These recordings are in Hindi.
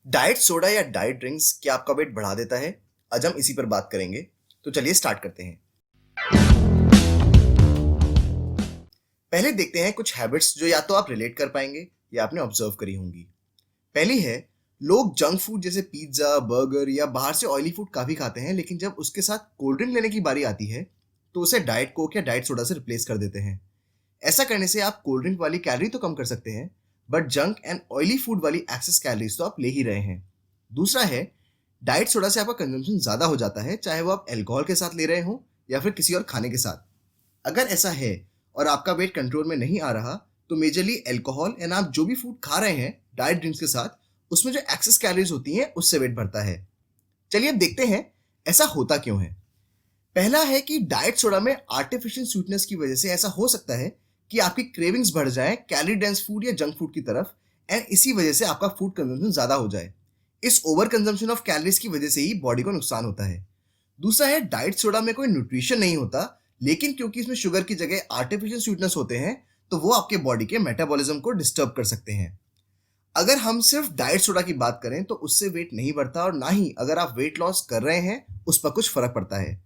डाइट सोडा या डाइट ड्रिंक्स क्या आपका वेट बढ़ा देता है? आज हम इसी पर बात करेंगे। तो चलिए स्टार्ट करते हैं। पहले देखते हैं कुछ हैबिट्स जो या तो आप रिलेट कर पाएंगे या आपने ऑब्जर्व करी होंगी। पहली है, लोग जंक फूड जैसे पिज्जा, बर्गर या बाहर से ऑयली फूड काफी खाते हैं, लेकिन जब उसके साथ कोल्ड ड्रिंक लेने की बारी आती है तो उसे डाइट कोक या डाइट सोडा से रिप्लेस कर देते हैं। ऐसा करने से आप कोल्ड ड्रिंक वाली कैलोरी तो कम कर सकते हैं, but junk and oily food वाली एक्सेस कैलोरीज तो आप ले ही रहे हैं। दूसरा है, डाइट सोडा से आपका कंजम्पशन ज़्यादा हो जाता है, चाहे वो आप अल्कोहल के साथ ले रहे हो या फिर किसी और खाने के साथ। अगर ऐसा है और आपका वेट कंट्रोल में नहीं आ रहा, तो मेजरली अल्कोहल एंड आप जो भी फूड खा रहे हैं डाइट ड्रिंक्स के साथ, उसमें जो एक्सेस कैलोरीज होती हैं उससे वेट बढ़ता है। चलिए अब देखते हैं ऐसा होता क्यों है। पहला है कि डाइट सोडा में आर्टिफिशियल स्वीटनेस की वजह से ऐसा हो सकता है कि आपकी क्रेविंग्स बढ़ जाए कैलोरी डेंस फूड या जंक फूड की तरफ, एंड इसी वजह से आपका फूड कंजम्पशन ज़्यादा हो जाए। इस ओवर कंजम्पशन ऑफ कैलोरीज की वजह से ही बॉडी को नुकसान होता है। दूसरा है, डाइट सोडा में कोई न्यूट्रिशन नहीं होता, लेकिन क्योंकि इसमें शुगर की जगह आर्टिफिशियल स्वीटनेस होते हैं, तो वो आपके बॉडी के मेटाबॉलिज्म को डिस्टर्ब कर सकते हैं। अगर हम सिर्फ डाइट सोडा की बात करें तो उससे वेट नहीं बढ़ता, और ना ही अगर आप वेट लॉस कर रहे हैं उस पर कुछ फर्क पड़ता है।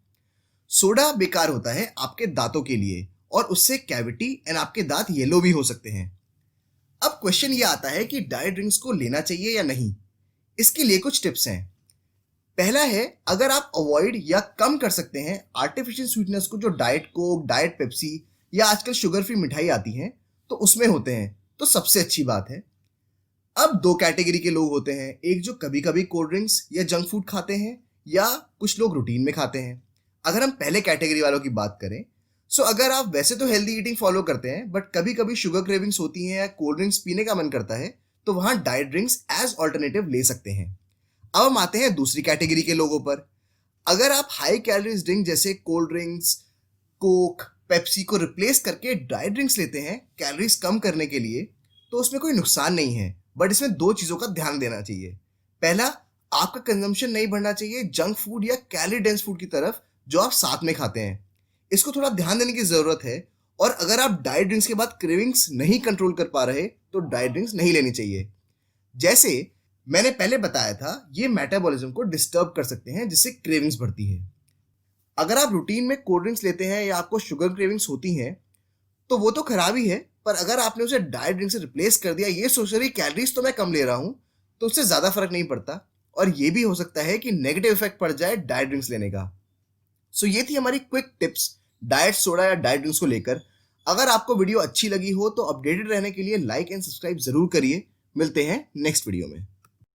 सोडा बेकार होता है आपके दांतों के लिए, और उससे कैविटी एंड आपके दांत येलो भी हो सकते हैं। अब क्वेश्चन ये आता है कि डाइट ड्रिंक्स को लेना चाहिए या नहीं। इसके लिए कुछ टिप्स हैं। पहला है, अगर आप अवॉइड या कम कर सकते हैं आर्टिफिशियल स्वीटनेस को, जो डाइट कोक, डाइट पेप्सी या आजकल शुगर फ्री मिठाई आती हैं तो उसमें होते हैं, तो सबसे अच्छी बात है। अब दो कैटेगरी के लोग होते हैं, एक जो कभी कभी कोल्ड ड्रिंक्स या जंक फूड खाते हैं, या कुछ लोग रूटीन में खाते हैं। अगर हम पहले कैटेगरी वालों की बात करें, सो अगर आप वैसे तो हेल्दी ईटिंग फॉलो करते हैं, बट कभी कभी शुगर क्रेविंग्स होती हैं या कोल्ड ड्रिंक्स पीने का मन करता है, तो वहां डाइट ड्रिंक्स एज ऑल्टरनेटिव ले सकते हैं। अब हम आते हैं दूसरी कैटेगरी के लोगों पर। अगर आप हाई कैलोरीज ड्रिंक जैसे कोल्ड ड्रिंक्स, कोक, पेप्सी को रिप्लेस करके डाइट ड्रिंक्स लेते हैं कैलोरीज कम करने के लिए, तो उसमें कोई नुकसान नहीं है, बट इसमें दो चीज़ों का ध्यान देना चाहिए। पहला, आपका कंजम्पशन नहीं बढ़ना चाहिए जंक फूड या कैलोरी डेंस फूड की तरफ जो आप साथ में खाते हैं। इसको थोड़ा ध्यान देने की ज़रूरत है। और अगर आप डाइट ड्रिंक्स के बाद क्रेविंग्स नहीं कंट्रोल कर पा रहे, तो डाइट ड्रिंक्स नहीं लेनी चाहिए। जैसे मैंने पहले बताया था, ये मेटाबॉलिज्म को डिस्टर्ब कर सकते हैं, जिससे क्रेविंग्स बढ़ती है। अगर आप रूटीन में कोल्ड ड्रिंक्स लेते हैं या आपको शुगर क्रेविंग्स होती हैं, तो वो तो खराब ही है, पर अगर आपने उसे डाइट ड्रिंक से रिप्लेस कर दिया ये सोच रही कैलोरीज तो मैं कम ले रहा हूँ, तो उससे ज़्यादा फर्क नहीं पड़ता। और ये भी हो सकता है कि नेगेटिव इफेक्ट पड़ जाए डाइट ड्रिंक्स लेने का। सो ये थी हमारी क्विक टिप्स डाइट सोडा या डाइट ड्रिंक्स को लेकर। अगर आपको वीडियो अच्छी लगी हो तो अपडेटेड रहने के लिए लाइक एंड सब्सक्राइब जरूर करिए। मिलते हैं नेक्स्ट वीडियो में।